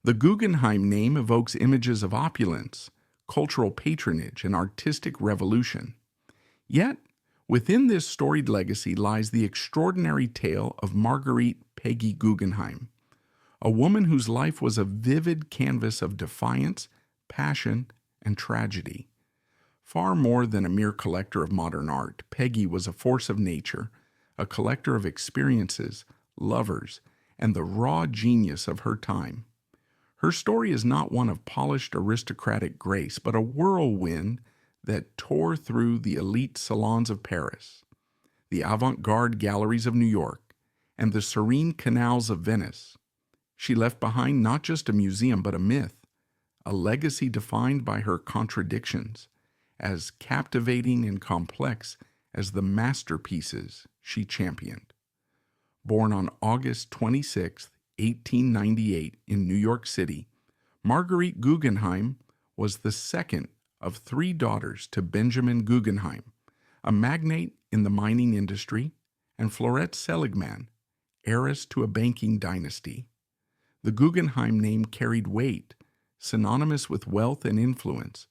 The Guggenheim name evokes images of opulence, cultural patronage, and artistic revolution. Yet, within this storied legacy lies the extraordinary tale of Marguerite Peggy Guggenheim, a woman whose life was a vivid canvas of defiance, passion, and tragedy. Far more than a mere collector of modern art, Peggy was a force of nature, a collector of experiences, lovers, and the raw genius of her time. Her story is not one of polished aristocratic grace, but a whirlwind that tore through the elite salons of Paris, the avant-garde galleries of New York, and the serene canals of Venice. She left behind not just a museum, but a myth, a legacy defined by her contradictions, as captivating and complex as the masterpieces she championed. Born on August 26, 1898, in New York City, Marguerite Guggenheim was the second of three daughters to Benjamin Guggenheim, a magnate in the mining industry, and Florette Seligman, heiress to a banking dynasty. The Guggenheim name carried weight, synonymous with wealth and influence,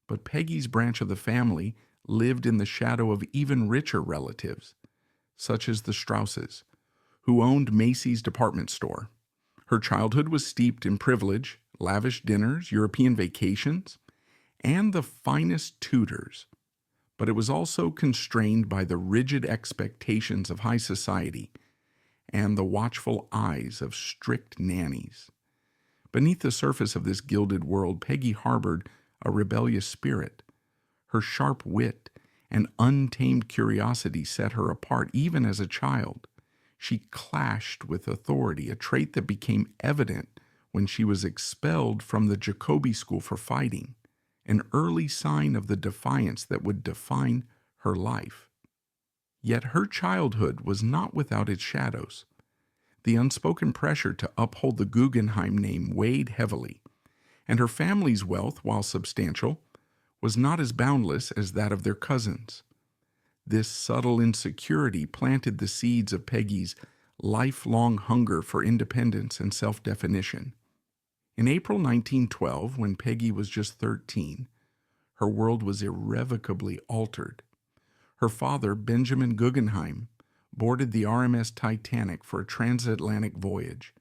but Peggy's branch of the family lived in the shadow of even richer relatives, such as the Strausses, who owned Macy's department store. Her childhood was steeped in privilege, lavish dinners, European vacations, and the finest tutors, but it was also constrained by the rigid expectations of high society and the watchful eyes of strict nannies. Beneath the surface of this gilded world, Peggy harbored a rebellious spirit. Her sharp wit and untamed curiosity set her apart even as a child. She clashed with authority, a trait that became evident when she was expelled from the Jacobi School for fighting, an early sign of the defiance that would define her life. Yet her childhood was not without its shadows. The unspoken pressure to uphold the Guggenheim name weighed heavily, and her family's wealth, while substantial, was not as boundless as that of their cousins. This subtle insecurity planted the seeds of Peggy's lifelong hunger for independence and self-definition. In April 1912, when Peggy was just 13, her world was irrevocably altered. Her father, Benjamin Guggenheim, boarded the RMS Titanic for a transatlantic voyage.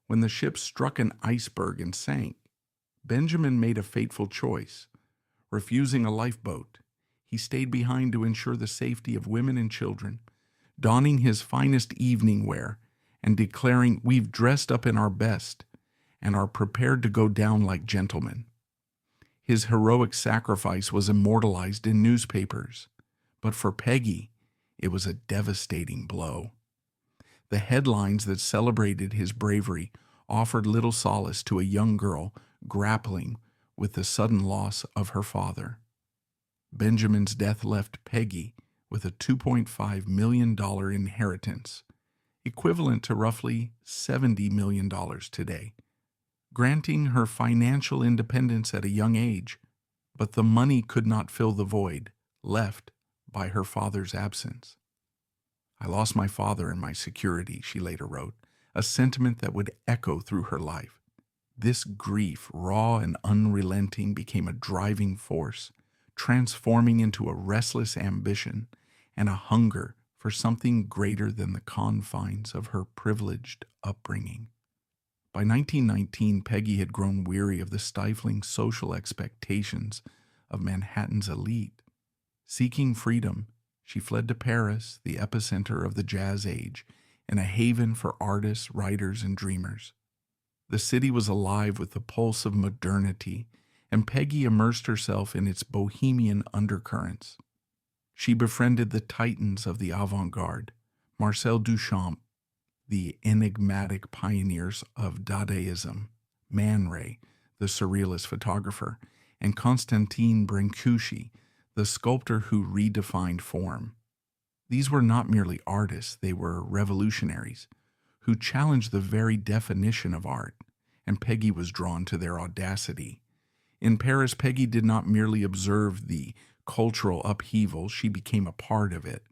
When the ship struck an iceberg and sank, Benjamin made a fateful choice. Refusing a lifeboat, he stayed behind to ensure the safety of women and children, donning his finest evening wear and declaring, "We've dressed up in our best and are prepared to go down like gentlemen." His heroic sacrifice was immortalized in newspapers, but for Peggy, it was a devastating blow. The headlines that celebrated his bravery offered little solace to a young girl grappling with the sudden loss of her father. Benjamin's death left Peggy with a $2.5 million inheritance, equivalent to roughly $70 million today, granting her financial independence at a young age, but the money could not fill the void left by her father's absence. "I lost my father and my security," she later wrote, a sentiment that would echo through her life. This grief, raw and unrelenting, became a driving force, transforming into a restless ambition and a hunger for something greater than the confines of her privileged upbringing. By 1919, Peggy had grown weary of the stifling social expectations of Manhattan's elite. Seeking freedom, she fled to Paris, the epicenter of the Jazz Age, and a haven for artists, writers, and dreamers. The city was alive with the pulse of modernity, and Peggy immersed herself in its bohemian undercurrents. She befriended the titans of the avant-garde, Marcel Duchamp, the enigmatic pioneers of Dadaism, Man Ray, the surrealist photographer, and Constantin Brancusi, the sculptor who redefined form. These were not merely artists, they were revolutionaries who challenged the very definition of art, and Peggy was drawn to their audacity. In Paris, Peggy did not merely observe the cultural upheaval, she became a part of it.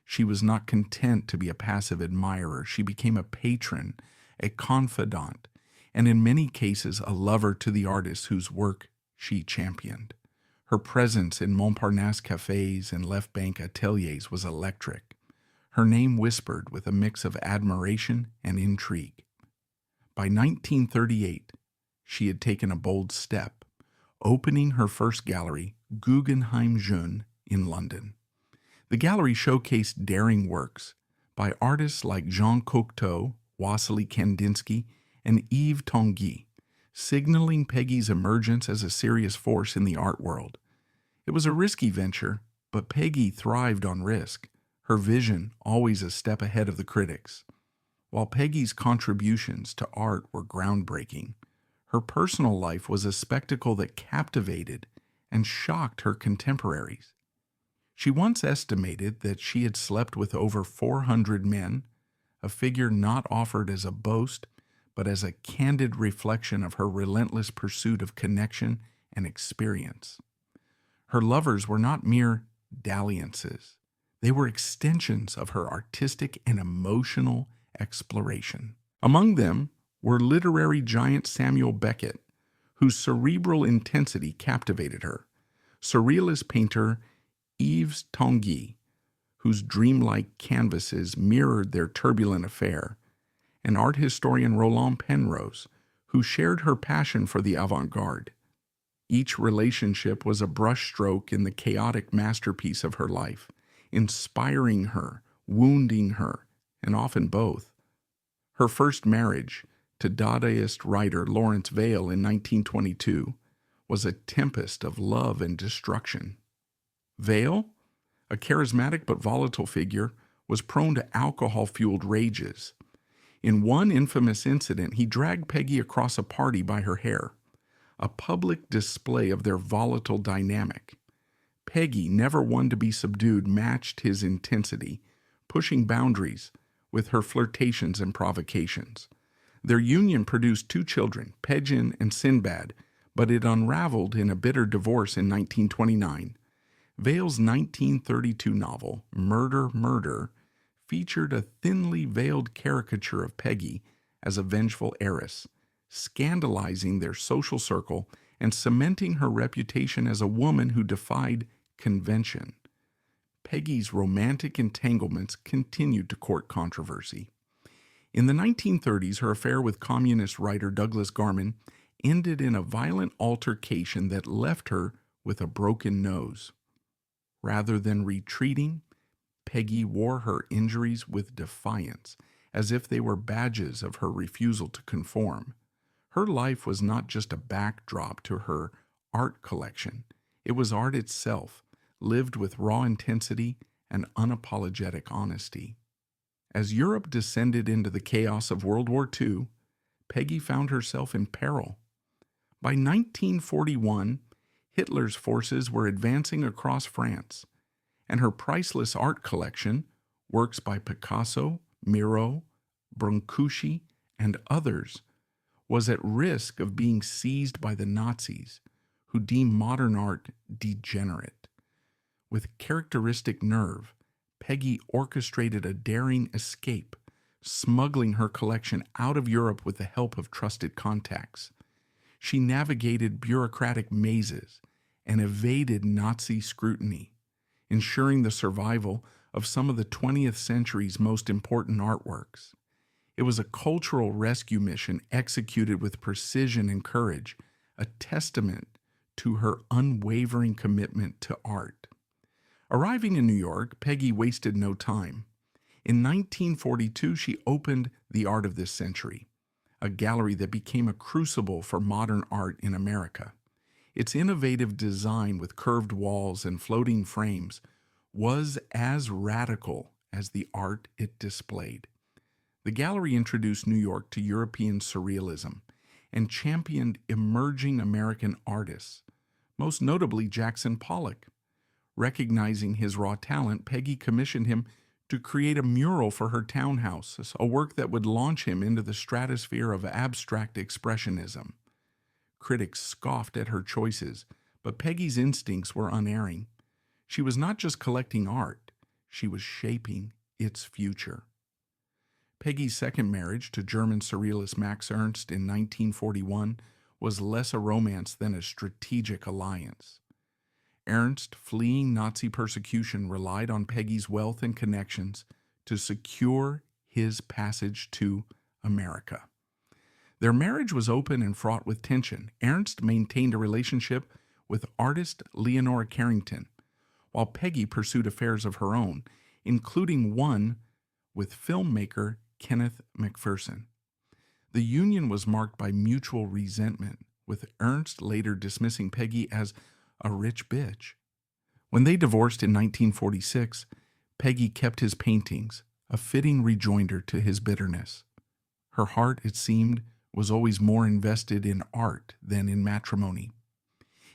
She was not content to be a passive admirer. She became a patron, a confidant, and in many cases a lover to the artists whose work she championed. Her presence in Montparnasse cafes and left bank ateliers was electric, her name whispered with a mix of admiration and intrigue. By 1938, she had taken a bold step, opening her first gallery, Guggenheim Jeune, in London. The gallery showcased daring works by artists like Jean Cocteau, Wassily Kandinsky, and Yves Tanguy, signaling Peggy's emergence as a serious force in the art world. It was a risky venture, but Peggy thrived on risk, her vision always a step ahead of the critics. While Peggy's contributions to art were groundbreaking, her personal life was a spectacle that captivated and shocked her contemporaries. She once estimated that she had slept with over 400 men, a figure not offered as a boast, but as a candid reflection of her relentless pursuit of connection and experience. Her lovers were not mere dalliances. They were extensions of her artistic and emotional exploration. Among them were literary giant Samuel Beckett, whose cerebral intensity captivated her, surrealist painter Yves Tanguy, whose dreamlike canvases mirrored their turbulent affair, and art historian Roland Penrose, who shared her passion for the avant-garde. Each relationship was a brushstroke in the chaotic masterpiece of her life, inspiring her, wounding her, and often both. Her first marriage, to Dadaist writer Lawrence Vail in 1922, was a tempest of love and destruction. Vail, a charismatic but volatile figure, was prone to alcohol-fueled rages. In one infamous incident, he dragged Peggy across a party by her hair, a public display of their volatile dynamic. Peggy, never one to be subdued, matched his intensity, pushing boundaries with her flirtations and provocations. Their union produced 2 children, Pejin and Sinbad, but it unraveled in a bitter divorce in 1929. Vail's 1932 novel, Murder, Murder, featured a thinly veiled caricature of Peggy as a vengeful heiress, scandalizing their social circle and cementing her reputation as a woman who defied convention. Peggy's romantic entanglements continued to court controversy. In the 1930s, her affair with communist writer Douglas Garman ended in a violent altercation that left her with a broken nose. Rather than retreating, Peggy wore her injuries with defiance, as if they were badges of her refusal to conform. Her life was not just a backdrop to her art collection. It was art itself, lived with raw intensity and unapologetic honesty. As Europe descended into the chaos of World War II, Peggy found herself in peril. By 1941, Hitler's forces were advancing across France, and her priceless art collection, works by Picasso, Miro, Brancusi, and others, was at risk of being seized by the Nazis, who deemed modern art degenerate. With characteristic nerve, Peggy orchestrated a daring escape, smuggling her collection out of Europe with the help of trusted contacts. She navigated bureaucratic mazes and evaded Nazi scrutiny, ensuring the survival of some of the 20th century's most important artworks. It was a cultural rescue mission executed with precision and courage, a testament to her unwavering commitment to art. Arriving in New York, Peggy wasted no time. In 1942, she opened The Art of This Century, a gallery that became a crucible for modern art in America. Its innovative design with curved walls and floating frames was as radical as the art it displayed. The gallery introduced New York to European surrealism and championed emerging American artists, most notably Jackson Pollock. Recognizing his raw talent, Peggy commissioned him to create a mural for her townhouse, a work that would launch him into the stratosphere of abstract expressionism. Critics scoffed at her choices, but Peggy's instincts were unerring. She was not just collecting art, she was shaping its future. Peggy's second marriage to German surrealist Max Ernst in 1941 was less a romance than a strategic alliance. Ernst, fleeing Nazi persecution, relied on Peggy's wealth and connections to secure his passage to America. Their marriage was open and fraught with tension. Ernst maintained a relationship with artist Leonora Carrington, while Peggy pursued affairs of her own, including one with filmmaker Kenneth McPherson. The union was marked by mutual resentment, with Ernst later dismissing Peggy as a rich bitch. When they divorced in 1946, Peggy kept his paintings, a fitting rejoinder to his bitterness. Her heart, it seemed, was always more invested in art than in matrimony.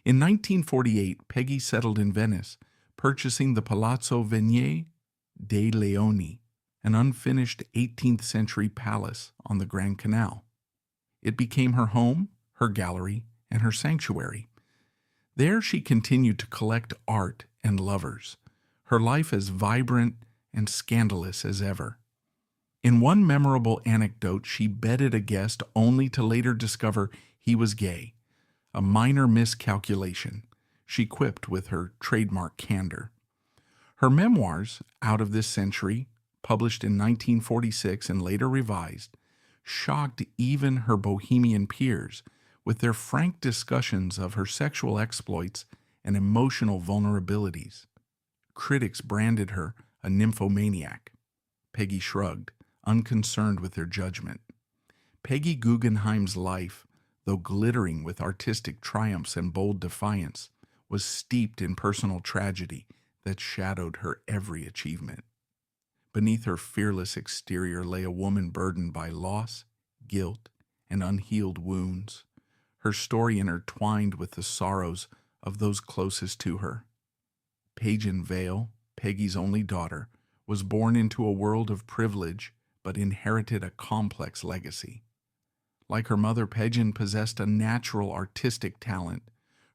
In 1948, Peggy settled in Venice, purchasing the Palazzo Venier dei Leoni, an unfinished 18th century palace on the Grand Canal. It became her home, her gallery, and her sanctuary. There she continued to collect art and lovers, her life as vibrant and scandalous as ever. In one memorable anecdote, she bedded a guest only to later discover he was gay, a minor miscalculation, she quipped with her trademark candor. Her memoirs, Out of This Century, published in 1946 and later revised, shocked even her bohemian peers with their frank discussions of her sexual exploits and emotional vulnerabilities. Critics branded her a nymphomaniac. Peggy shrugged, unconcerned with their judgment. Peggy Guggenheim's life, though glittering with artistic triumphs and bold defiance, was steeped in personal tragedy that shadowed her every achievement. Beneath her fearless exterior lay a woman burdened by loss, guilt, and unhealed wounds, her story intertwined with the sorrows of those closest to her. Pagan Vale, Peggy's only daughter, was born into a world of privilege but inherited a complex legacy. Like her mother, Pagan possessed a natural artistic talent,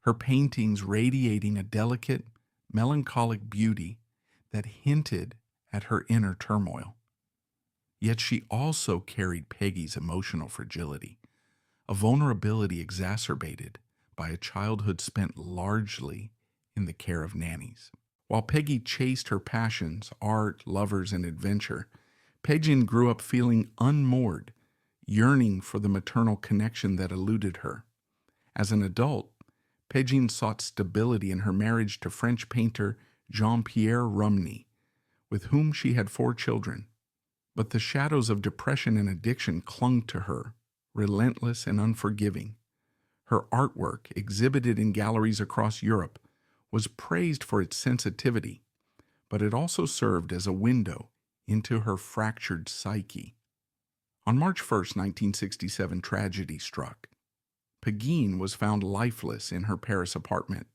her paintings radiating a delicate, melancholic beauty that hinted at her inner turmoil. Yet she also carried Peggy's emotional fragility, a vulnerability exacerbated by a childhood spent largely in the care of nannies. While Peggy chased her passions, art, lovers, and adventure, Pagan grew up feeling unmoored, yearning for the maternal connection that eluded her. As an adult, Pagan sought stability in her marriage to French painter Jean-Pierre Rumney, with whom she had 4 children. But the shadows of depression and addiction clung to her, relentless and unforgiving. Her artwork, exhibited in galleries across Europe, was praised for its sensitivity, but it also served as a window into her fractured psyche. On March 1, 1967, tragedy struck. Peggy was found lifeless in her Paris apartment,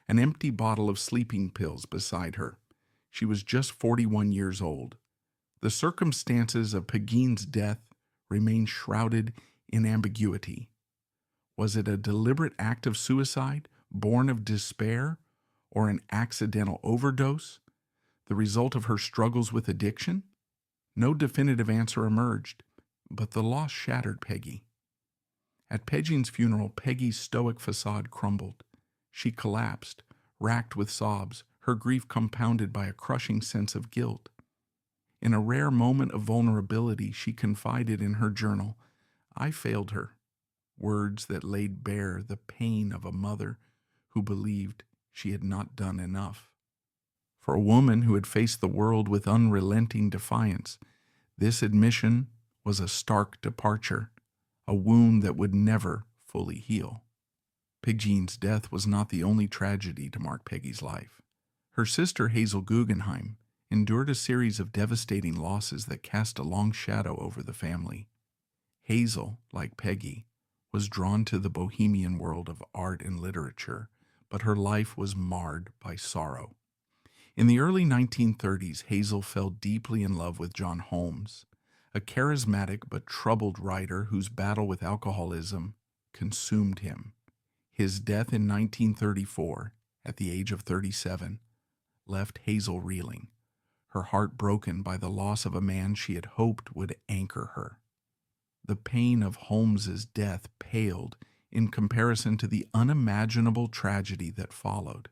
an empty bottle of sleeping pills beside her. She was just 41 years old. The circumstances of Peggy's death remain shrouded in ambiguity. Was it a deliberate act of suicide, born of despair, or an accidental overdose, the result of her struggles with addiction? No definitive answer emerged, but the loss shattered Peggy. At Peggy's funeral, Peggy's stoic facade crumbled. She collapsed, racked with sobs, her grief compounded by a crushing sense of guilt. In a rare moment of vulnerability, she confided in her journal, "I failed her," words that laid bare the pain of a mother who believed she had not done enough. For a woman who had faced the world with unrelenting defiance, this admission was a stark departure, a wound that would never fully heal. Peggy's death was not the only tragedy to mark Peggy's life. Her sister Hazel Guggenheim endured a series of devastating losses that cast a long shadow over the family. Hazel, like Peggy, was drawn to the bohemian world of art and literature, but her life was marred by sorrow. In the early 1930s, Hazel fell deeply in love with John Holmes, a charismatic but troubled writer whose battle with alcoholism consumed him. His death in 1934, at the age of 37, left Hazel reeling, her heart broken by the loss of a man she had hoped would anchor her. The pain of Holmes's death paled in comparison to the unimaginable tragedy that followed.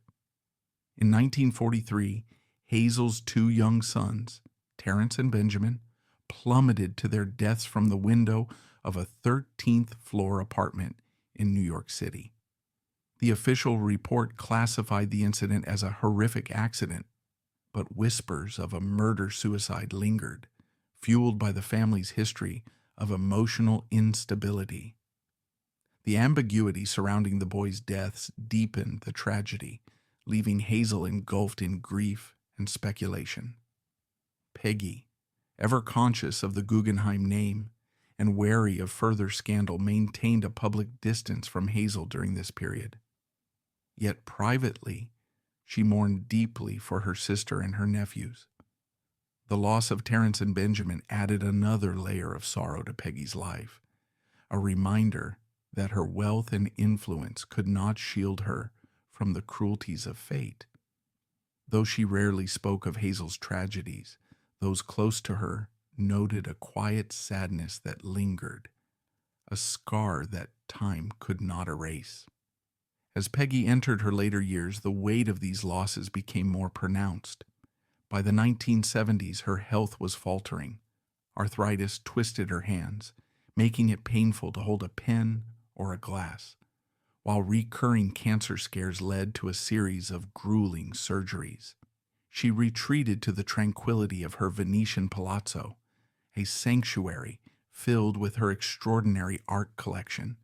In 1943, Hazel's two young sons, Terence and Benjamin, plummeted to their deaths from the window of a 13th floor apartment in New York City. The official report classified the incident as a horrific accident, but whispers of a murder-suicide lingered, fueled by the family's history of emotional instability. The ambiguity surrounding the boys' deaths deepened the tragedy, leaving Hazel engulfed in grief and speculation. Peggy, ever conscious of the Guggenheim name and wary of further scandal, maintained a public distance from Hazel during this period. Yet privately, she mourned deeply for her sister and her nephews. The loss of Terence and Benjamin added another layer of sorrow to Peggy's life, a reminder that her wealth and influence could not shield her from the cruelties of fate. Though she rarely spoke of Hazel's tragedies, those close to her noted a quiet sadness that lingered, a scar that time could not erase. As Peggy entered her later years, the weight of these losses became more pronounced. By the 1970s, her health was faltering. Arthritis twisted her hands, making it painful to hold a pen or a glass, while recurring cancer scares led to a series of grueling surgeries. She retreated to the tranquility of her Venetian palazzo, a sanctuary filled with her extraordinary art collection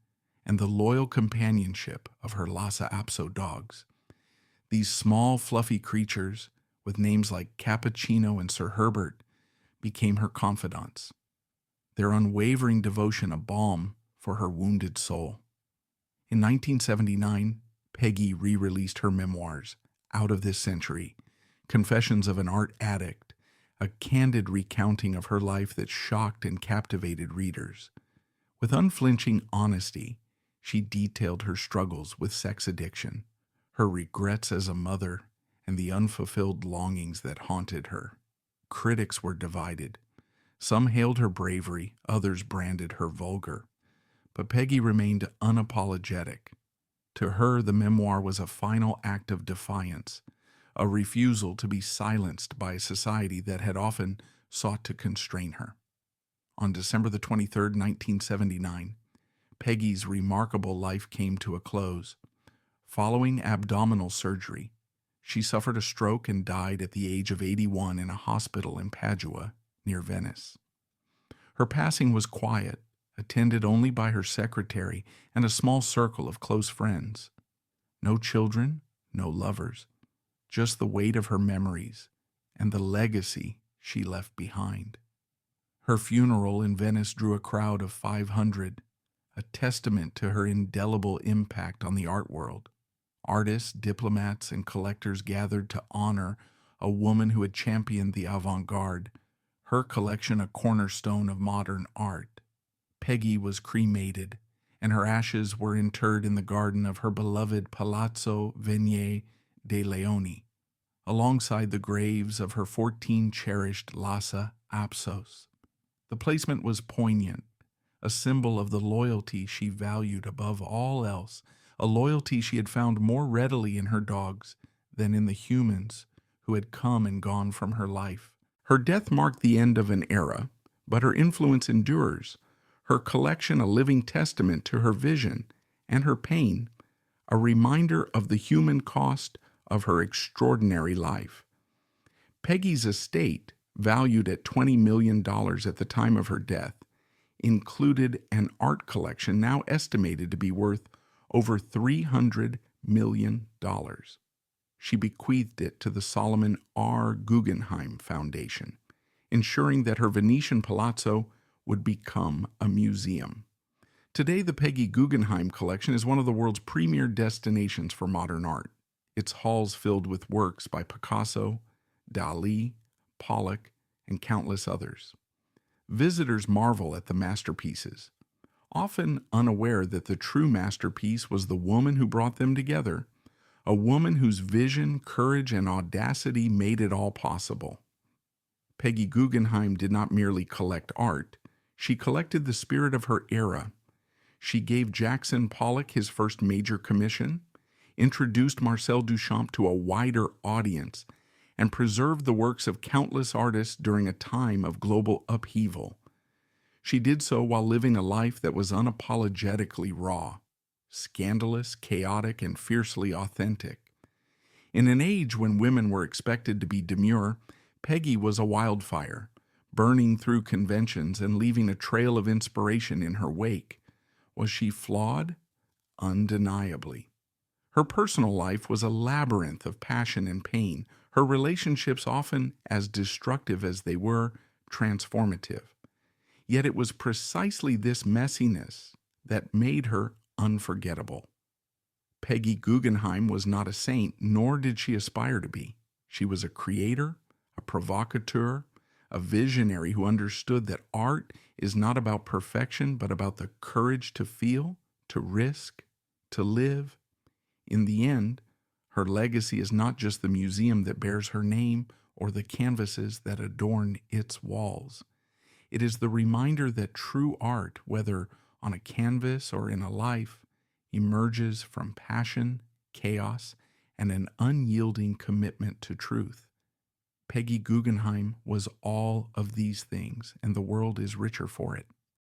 and the loyal companionship of her Lhasa Apso dogs. These small, fluffy creatures, with names like Cappuccino and Sir Herbert, became her confidants, their unwavering devotion a balm for her wounded soul. In 1979, Peggy re-released her memoirs, Out of This Century, Confessions of an Art Addict, a candid recounting of her life that shocked and captivated readers. With unflinching honesty, she detailed her struggles with sex addiction, her regrets as a mother, and the unfulfilled longings that haunted her. Critics were divided. Some hailed her bravery, others branded her vulgar. But Peggy remained unapologetic. To her, the memoir was a final act of defiance, a refusal to be silenced by a society that had often sought to constrain her. On December the 23rd, 1979, Peggy's remarkable life came to a close. Following abdominal surgery, she suffered a stroke and died at the age of 81 in a hospital in Padua, near Venice. Her passing was quiet, attended only by her secretary and a small circle of close friends. No children, no lovers, just the weight of her memories and the legacy she left behind. Her funeral in Venice drew a crowd of 500, a testament to her indelible impact on the art world. Artists, diplomats, and collectors gathered to honor a woman who had championed the avant-garde, her collection a cornerstone of modern art. Peggy was cremated, and her ashes were interred in the garden of her beloved Palazzo Venier de Leoni, alongside the graves of her 14 cherished Lhasa Apsos. The placement was poignant, a symbol of the loyalty she valued above all else, a loyalty she had found more readily in her dogs than in the humans who had come and gone from her life. Her death marked the end of an era, but her influence endures, her collection a living testament to her vision, and her pain a reminder of the human cost of her extraordinary life. Peggy's estate, valued at $20 million at the time of her death, included an art collection now estimated to be worth over $300 million. She bequeathed it to the Solomon R. Guggenheim Foundation, ensuring that her Venetian palazzo would become a museum. Today, the Peggy Guggenheim collection is one of the world's premier destinations for modern art. Its halls filled with works by Picasso, Dali, Pollock, and countless others. Visitors marvel at the masterpieces, often unaware that the true masterpiece was the woman who brought them together, a woman whose vision, courage, and audacity made it all possible. Peggy Guggenheim did not merely collect art, she collected the spirit of her era. She gave Jackson Pollock his first major commission, introduced Marcel Duchamp to a wider audience, and preserved the works of countless artists during a time of global upheaval. She did so while living a life that was unapologetically raw, scandalous, chaotic, and fiercely authentic. In an age when women were expected to be demure, Peggy was a wildfire, burning through conventions and leaving a trail of inspiration in her wake. Was she flawed? Undeniably. Her personal life was a labyrinth of passion and pain, her relationships often as destructive as they were transformative. Yet it was precisely this messiness that made her unforgettable. Peggy Guggenheim was not a saint, nor did she aspire to be. She was a creator, a provocateur, a visionary who understood that art is not about perfection, but about the courage to feel, to risk, to live. In the end, her legacy is not just the museum that bears her name or the canvases that adorn its walls. It is the reminder that true art, whether on a canvas or in a life, emerges from passion, chaos, and an unyielding commitment to truth. Peggy Guggenheim was all of these things, and the world is richer for it.